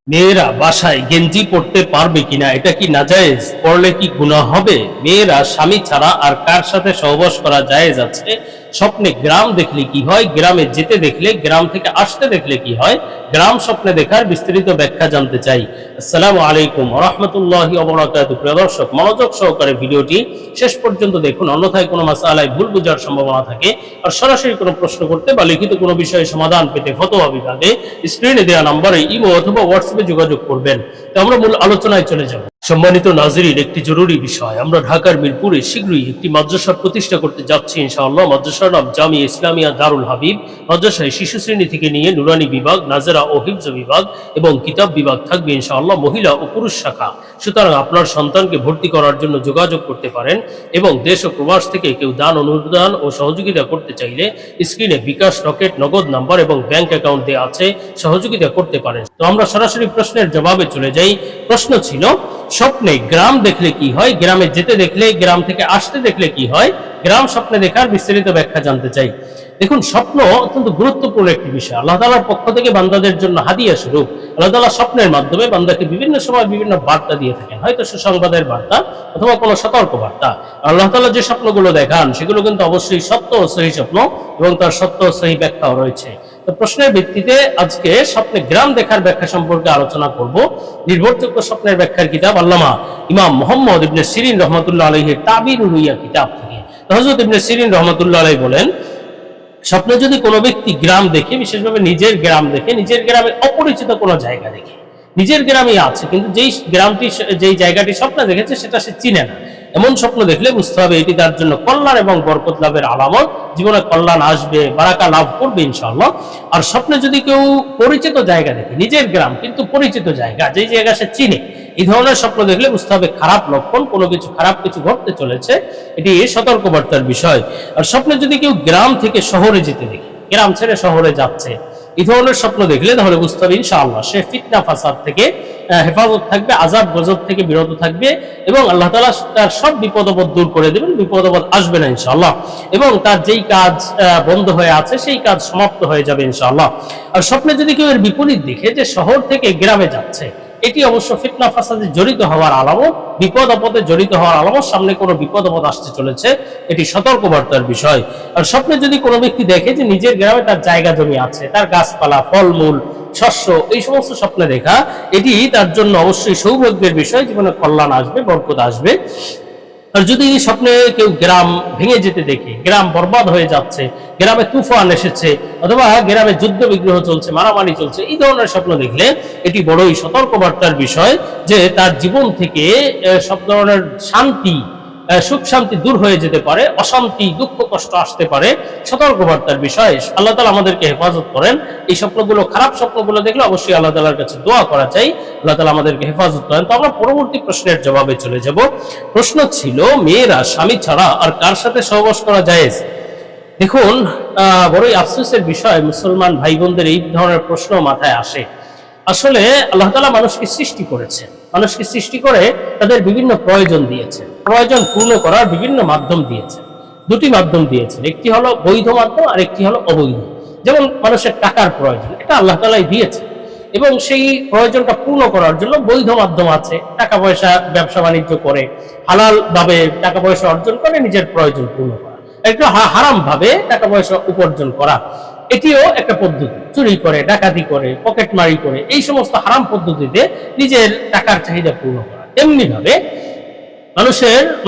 মেয়েরা বাসায় গেঞ্জি পরতে পারবে কিনা, এটা কি নাজায়েজ? পরলে কি গুনাহ হবে? মেয়েরা স্বামী ছাড়া আর কার সাথে সহবাস করা জায়েজ আছে? স্বপ্নে গ্রাম দেখলে কি হয়? গ্রামে যেতে দেখলে, গ্রাম থেকে আসতে দেখলে কি হয়? গ্রাম স্বপ্নে দেখার বিস্তারিত ব্যাখ্যা জানতে চাই। আসসালামু আলাইকুম ওয়া রাহমাতুল্লাহি ওয়া বারাকাতুহু। প্রিয় দর্শক, মনোযোগ সহকারে ভিডিওটি শেষ পর্যন্ত দেখুন, অন্যথায় কোনো মাসআলায় ভুল বোঝার সম্ভাবনা থাকে। আর সরাসরি কোনো প্রশ্ন করতে বা লিখিত কোনো বিষয়ে সমাধান পেতে ফতোয়া বিভাগে স্ক্রিনে দেওয়া নম্বরে ইমো অথবা হোয়াটসঅ্যাপে যোগাযোগ করবেন। তো আমরা মূল আলোচনায় চলে যাব। সম্মানিত নাজরীন, একটি জরুরি বিষয়, আমরা ঢাকার মিরপুরে শীঘ্রই একটি মাদ্রাসা প্রতিষ্ঠা করতে যাচ্ছি ইনশাআল্লাহ। মাদ্রাসার নাম জামিয়া ইসলামিয়া দারুল হাবিব। মাদ্রাসায় শিশু শ্রেণী থেকে নিয়ে নুরানি বিভাগ, নাজেরা ও হিফজ বিভাগ এবং কিতাব বিভাগ থাকবে ইনশাআল্লাহ, মহিলা ও পুরুষ শাখা। সুতরাং আপনার সন্তানকে ভর্তি করার জন্য যোগাযোগ করতে পারেন এবং দেশ ও প্রবাস থেকে কেউ দান, অনুদান ও সহযোগিতা করতে চাইলে স্ক্রিনে বিকাশ, রকেট, নগদ নাম্বার এবং ব্যাংক অ্যাকাউন্ট দেওয়া আছে, সহযোগিতা করতে পারেন। তো আমরা সরাসরি প্রশ্নের জবাবে চলে যাই। প্রশ্ন ছিল, স্বপ্নে গ্রাম দেখলে কি হয়? গ্রামে যেতে দেখলে, গ্রাম থেকে আসতে দেখলে কি হয়? গ্রাম স্বপ্নে দেখার বিস্তারিত ব্যাখ্যা জানতে চাই। দেখুন, স্বপ্ন অত্যন্ত গুরুত্বপূর্ণ একটি বিষয়। আল্লাহ তাআলার পক্ষ থেকে বান্দাদের জন্য হাদিয়া স্বরূপ আল্লাহ তাআলা স্বপ্নের মাধ্যমে বান্দাকে বিভিন্ন সময় বিভিন্ন বার্তা দিয়ে থাকেন, হয়তো সুসংবাদের বার্তা অথবা কোনো সতর্ক বার্তা। আল্লাহ তাআলা যে স্বপ্নগুলো দেখান সেগুলো কিন্তু অবশ্যই সত্য ও সহি স্বপ্ন এবং তার সত্য ও সহি ব্যাখ্যাও রয়েছে। তো প্রশ্নের ভিত্তিতে আজকে স্বপ্নে গ্রাম দেখার ব্যাখ্যা সম্পর্কে আলোচনা করব। নির্ভরযোগ্য স্বপ্নের ব্যাখ্যার কিতাব আল্লামা ইমাম মুহাম্মদ ইবনে সিরিন রহমাতুল্লাহ আলাইহির তাবিরুর রুইয়া কিতাব থেকে। হযরত ইবনে সিরিন রহমাতুল্লাহ আলাইহি বলেন, স্বপ্নে যদি কোনো ব্যক্তি গ্রাম দেখে, বিশেষভাবে নিজের গ্রাম দেখে, নিজের গ্রামে অপরিচিত কোনো জায়গা দেখে, নিজের গ্রামেই আছে কিন্তু যেই গ্রামটি, যেই জায়গাটি স্বপ্নে দেখেছে সেটা সে চিনে না, এমন স্বপ্ন দেখলে বুঝতে হবে এটি তার জন্য কল্যাণ এবং বরকত লাভের আলামত। জীবনে কল্যাণ আসবে, বারাকা লাভ করবে ইনশাআল্লাহ। আর স্বপ্নে যদি কেউ পরিচিত জায়গা দেখে, নিজের গ্রাম কিন্তু পরিচিত জায়গা, যেই জায়গা সে চিনে, এই ধরনের স্বপ্ন দেখলে বুঝতে হবে খারাপ লক্ষণ, কোনো কিছু খারাপ কিছু ঘটতে চলেছে, এটি সতর্কবার্তার বিষয়। আর স্বপ্নে যদি কেউ গ্রাম থেকে শহরে যেতে দেখে, গ্রাম ছেড়ে শহরে যাচ্ছে, এই ধরনের স্বপ্ন দেখলে তাহলে বুঝতে হবে ইনশাআল্লাহ সে ফিতনা ফাসাদ থেকে হেফাজত থাকবে, আযাব গজব থেকে বিরত থাকবে এবং আল্লাহ তাআলা তার সব বিপদ আপদ দূর করে দেবেন, বিপদ আপদ আসবে না ইনশাআল্লাহ। এবং তার যেই কাজ বন্ধ হয়ে আছে সেই কাজ সমাপ্ত হয়ে যাবে ইনশাআল্লাহ। আর স্বপ্নে যদি কেউ এর বিপরীত দেখে, যে শহর থেকে গ্রামে যাচ্ছে, এটি অবশ্য ফিতনা ফাসাদে জড়িত হওয়ার আলামত, বিপদ আপদে জড়িত হওয়ার আলামত, সামনে কোনো বিপদ আপদ আসতে চলেছে, এটি সতর্কবার্তার বিষয়। আর স্বপ্নে যদি কোনো ব্যক্তি দেখে যে নিজের গ্রামে তার জায়গা জমি আছে, তার গাছপালা, ফলমূল, শস্য, এই সমস্ত স্বপ্নে দেখা, এটি তার জন্য অবশ্যই সৌভাগ্যের বিষয়, জীবনে কল্যাণ আসবে, বরকত আসবে। আর যদি স্বপ্নে কেউ গ্রাম ভেঙে যেতে দেখে, গ্রাম বরবাদ হয়ে যাচ্ছে, গ্রামে তুফান এসেছে অথবা গ্রামে যুদ্ধ বিগ্রহ চলছে, মারামারি চলছে, এই ধরনের স্বপ্ন দেখলে এটি বড়ই সতর্কবার্তার বিষয় যে তার জীবন থেকে সব ধরনের শান্তি, সুখ শান্তি দূর হয়ে যেতে পারে, অশান্তি, দুঃখ কষ্ট আসতে পারে, সতর্কবার্তার বিষয়। আল্লাহ তাআলা আমাদেরকে হেফাজত করেন। এই স্বপ্নগুলো, খারাপ স্বপ্নগুলো দেখলে অবশ্যই আল্লাহ তাআলার কাছে দোয়া করা চাই, আল্লাহ তাআলা আমাদেরকে হেফাজত করেন। তো আমরা পরবর্তী প্রশ্নের জবাবে চলে যাব। প্রশ্ন ছিল, মেয়েরা স্বামী ছাড়া আর কার সাথে সহবাস করা জায়েজ? দেখুন, বড়ই আফসোসের বিষয়, মুসলমান ভাই বোনদের এই ধরনের প্রশ্ন মাথায় আসে। আসলে আল্লাহ তাআলা মানুষকে সৃষ্টি করেছেন, মানুষকে সৃষ্টি করে তাদের বিভিন্ন প্রয়োজন দিয়েছেন, প্রয়োজন পূর্ণ করার বিভিন্ন মাধ্যম দিয়েছেন। দুটি মাধ্যম দিয়েছেন, একটি হলো বৈধ মাধ্যম আর একটি হলো অবৈধ। যেমন মানুষের টাকার প্রয়োজন, এটা আল্লাহ তাআলাই দিয়েছেন এবং সেই প্রয়োজনটা পূর্ণ করার জন্য বৈধ মাধ্যম আছে, টাকা পয়সা ব্যবসা বাণিজ্য করে, হালাল ভাবে টাকা পয়সা অর্জন করে নিজের প্রয়োজন পূর্ণ করা। একটু হারাম ভাবে টাকা পয়সা উপার্জন করা, এটিও একটা পদ্ধতি। চুরি করে, ডাকাতি করে, পকেটমারি করে, এই সমস্ত হারাম পদ্ধতিতে নিজের টাকার চাহিদা পূর্ণ করা। এমনি ভাবে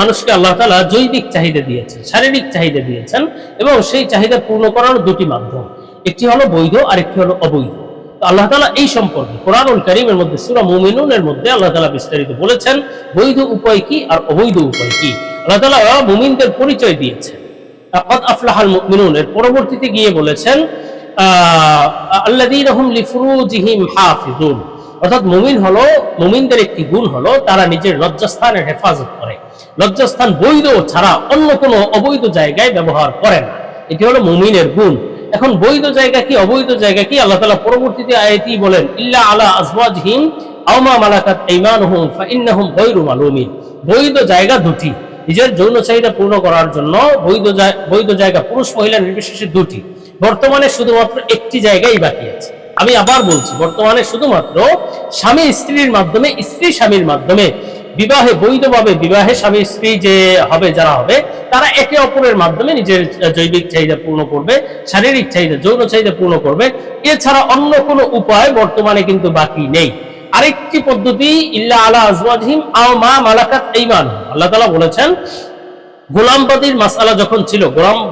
মানুষকে আল্লাহ তাআলা জৈবিক চাহিদা দিয়েছেন, শারীরিক চাহিদা দিয়েছেন এবং সেই চাহিদা পূর্ণ করার দুটি মাধ্যম, একটি হলো বৈধ আর একটি হলো অবৈধ। আল্লাহ তাআলা এই সম্পর্কে কোরআনুল কারীমের মধ্যে সূরা মুমিনুনের মধ্যে আল্লাহ তাআলা বিস্তারিত বলেছেন বৈধ উপায় কি আর অবৈধ উপায় কি। আল্লাহ তাআলা মুমিনদের পরিচয় দিয়েছেন, ক্বাদ আফলাহাল মুমিনুন, এর পরবর্তীতে গিয়ে বলেছেন আল্লাযীনা হুম লিফুরুজিহিম হাফিজুন, অর্থাৎ মুমিনদের একটি গুণ হলো তারা নিজের লজ্জাস্থানের হেফাজত করে, লজ্জাস্থান বৈধ ছাড়া অন্য কোনো অবৈধ জায়গায় ব্যবহার করে না, এটি হলো মুমিনের গুণ। এখন বৈধ জায়গা কি, অবৈধ জায়গা কি? আল্লাহ তাআলা পরবর্তীতে আয়াতেই বলেন, ইল্লা আলা আজওয়াজিহিম আও মা মালাকাত আইমানুহুম ফাইন্নাহুম গায়রু মালুমিন। বৈধ জায়গা দুটি, নিজের যৌন চাহিদা পূর্ণ করার জন্য বৈধ জায়গা পুরুষ মহিলা নির্বিশেষে দুটি। বর্তমানে শুধুমাত্র একটি জায়গাই বাকি আছে, আমি আবার বলছি, বর্তমানে শুধুমাত্র স্বামী স্ত্রীর মাধ্যমে, স্ত্রী স্বামীর মাধ্যমে বিবাহে, বৈধভাবে বিবাহে স্বামী স্ত্রী যে হবে, যারা হবে তারা একে অপরের মাধ্যমে নিজের জৈবিক চাহিদা পূর্ণ করবে, শারীরিক চাহিদা, যৌন চাহিদা পূর্ণ করবে। এছাড়া অন্য কোনো উপায় বর্তমানে কিন্তু বাকি নেই। আরেকটি পদ্ধতি, ইল্লা আলা আজওয়াজহিম আও মা মালাকাত আইমানুহুম, আল্লাহ তাআলা বলেছেন গোলামবাদীর মাসালা যখন ছিল,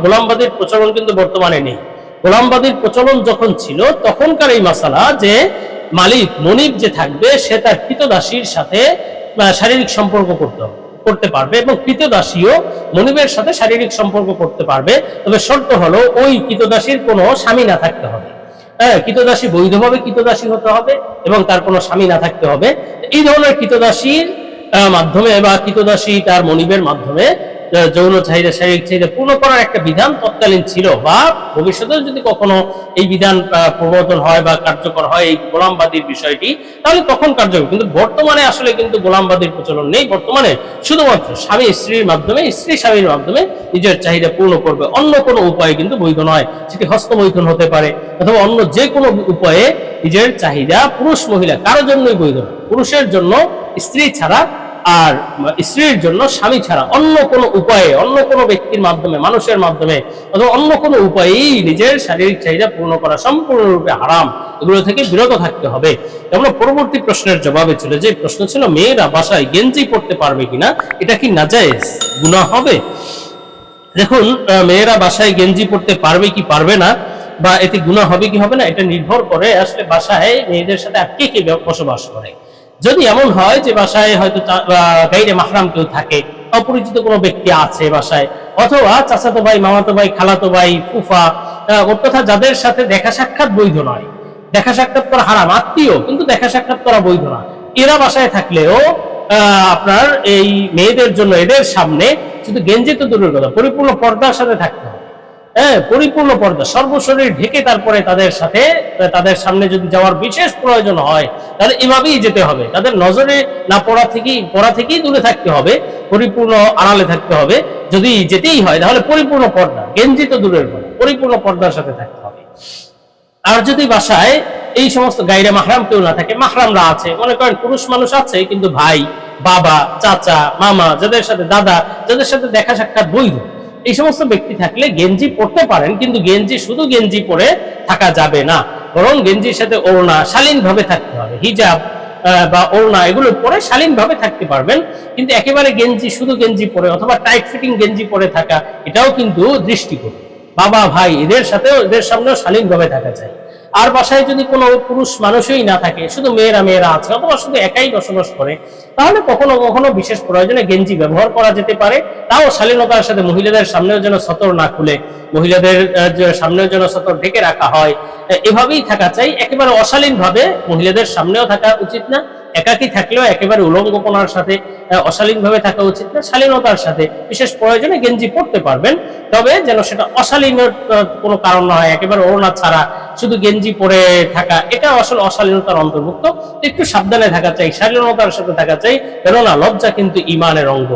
গোলামবাদীর প্রচলন কিন্তু বর্তমানে নেই। গোলামবাদীর প্রচলন যখন ছিল তখনকার এই মাসালা যে মালিক মনিব যে থাকবে সে তার কৃতদাসীর সাথে শারীরিক সম্পর্ক করতে পারবে এবং কৃতদাসীও মনিবের সাথে শারীরিক সম্পর্ক করতে পারবে, তবে শর্ত হলো ওই কৃতদাসীর কোনো স্বামী না থাকতে হবে। কৃতদাসী বৈধভাবে কৃতদাসী হতে হবে এবং তার কোনো স্বামী না থাকতে হবে। এই ধরনের কৃতদাসীর মাধ্যমে বা কৃতদাসী তার মনিবের মাধ্যমে যৌন চাহিদা, শারীরিক চাহিদা পূর্ণ করার একটা বিধান তৎকালীন ছিল, বা ভবিষ্যতেও যদি কখনো এই বিধান প্রবর্তন হয় বা কার্যকর হয় এই গোলামবাদীর বিষয়টি, তাহলে তখন কার্যকর। কিন্তু বর্তমানে আসলে কিন্তু গোলামবাদীর প্রচলন নেই। বর্তমানে শুধুমাত্র স্বামী স্ত্রীর মাধ্যমে, স্ত্রী স্বামীর মাধ্যমে নিজের চাহিদা পূর্ণ করবে, অন্য কোনো উপায় কিন্তু বৈধ নয়। সেটি হস্তমৈথুন হতে পারে অথবা অন্য যে কোনো উপায়ে নিজের চাহিদা, পুরুষ মহিলা কারোর জন্যই বৈধ নয়। পুরুষের জন্য স্ত্রী ছাড়া আর স্ত্রীর জন্য স্বামী ছাড়া অন্য কোনো উপায়ে, অন্য কোনো ব্যক্তির মাধ্যমে, মানুষের মাধ্যমে অথবা অন্য কোনো উপায়েই নিজের শারীরিক চাহিদা পূর্ণ করা সম্পূর্ণরূপে হারাম। এগুলো থেকে বিরত থাকতে হবে। আমরা পরবর্তী প্রশ্নের জবাবে চলে যে প্রশ্ন ছিল, মেয়েরা বাসায় গেঞ্জি পরতে পারবে কিনা, এটা কি নাজায়েজ, গুনাহ হবে? দেখুন, মেয়েরা বাসায় গেঞ্জি পরতে পারবে কি পারবে না, বা এতে গুনাহ হবে কি হবে না, এটা নির্ভর করে আসলে বাসায় মেয়েদের সাথে আর কে কে বসবাস করে। যদি এমন হয় যে বাসায় হয়তো গাইরে মাহরাম কেউ থাকে, অপরিচিত কোনো ব্যক্তি আছে বাসায়, অথবা চাচাতো ভাই, মামাতো ভাই, খালাতো ভাই, ফুফা, ওর কথা যাদের সাথে দেখা সাক্ষাৎ বৈধ নয়, দেখা সাক্ষাৎ করা হারাম, আত্মীয় কিন্তু দেখা সাক্ষাৎ করা বৈধ না, এরা বাসায় থাকলেও আপনার এই মেয়েদের জন্য এদের সামনে শুধু গেঞ্জি তো দূরের কথা, পরিপূর্ণ পর্দার সাথে থাকতে হবে। পরিপূর্ণ পর্দা, সর্বশরীর ঢেকে তারপরে তাদের সামনে যদি যাওয়ার বিশেষ প্রয়োজন হয় তাহলে এভাবেই যেতে হবে। তাদের নজরে না পড়া থেকেই দূরে থাকতে হবে, পরিপূর্ণ আড়ালে থাকতে হবে। যদি যেতেই হয় তাহলে পরিপূর্ণ পর্দা, গেঞ্জি তো দূরের কথা, পরিপূর্ণ পর্দার সাথে থাকতে হবে। আর যদি বাসায় এই সমস্ত গাইরে মাহরাম কেউ না থাকে, মাহরামরা আছে, মনে করেন পুরুষ মানুষ আছে কিন্তু ভাই, বাবা, চাচা, মামা, যাদের সাথে দাদা, যাদের সাথে দেখা সাক্ষাৎ বৈধ, এই সমস্ত ব্যক্তি থাকলে গেঞ্জি পরতে পারেন, কিন্তু শুধু গেঞ্জি পরে থাকা যাবে না, বরং গেঞ্জির সাথে ওড়না শালীনভাবে থাকতে হবে। হিজাব বা ওড়না এগুলো পরে শালীনভাবে থাকতে পারবেন, কিন্তু একেবারে শুধু গেঞ্জি পরে অথবা টাইট ফিটিং গেঞ্জি পরে থাকা, এটাও কিন্তু দৃষ্টিকোণ। বাবা, ভাই, এদের সামনেও শালীনভাবে থাকা চাই। আর বাসায় যদি কোনো পুরুষ মানুষই না থাকে, শুধু মেয়েরা আছে অথবা শুধু একাই বসবাস করে, তাহলে কখনো কখনো বিশেষ প্রয়োজনে গেঞ্জি ব্যবহার করা যেতে পারে। তাও শালীনতার সাথে, মহিলাদের সামনেও যেন সতর না খুলে, মহিলাদের সামনেও যেন সতর ঢেকে রাখা হয়, এভাবেই থাকা চাই। একেবারে অশালীনভাবে মহিলাদের সামনেও থাকা উচিত না, একাকী থাকলেও একেবারে উলঙ্গপনার সাথে অশালীনভাবে থাকা উচিত না। শালীনতার সাথে বিশেষ প্রয়োজনে গেঞ্জি পরতে পারবেন, তবে যেন সেটা অশালীনের কোনো কারণ না হয়। একেবারে ওড়না ছাড়া শুধু গেঞ্জি পরে থাকা, এটা আসলে অশালীনতার অন্তর্ভুক্ত। একটু সাবধানে থাকা চাই, শালীনতার সাথে থাকা চাই, কেননা লজ্জা কিন্তু ঈমানের অঙ্গ।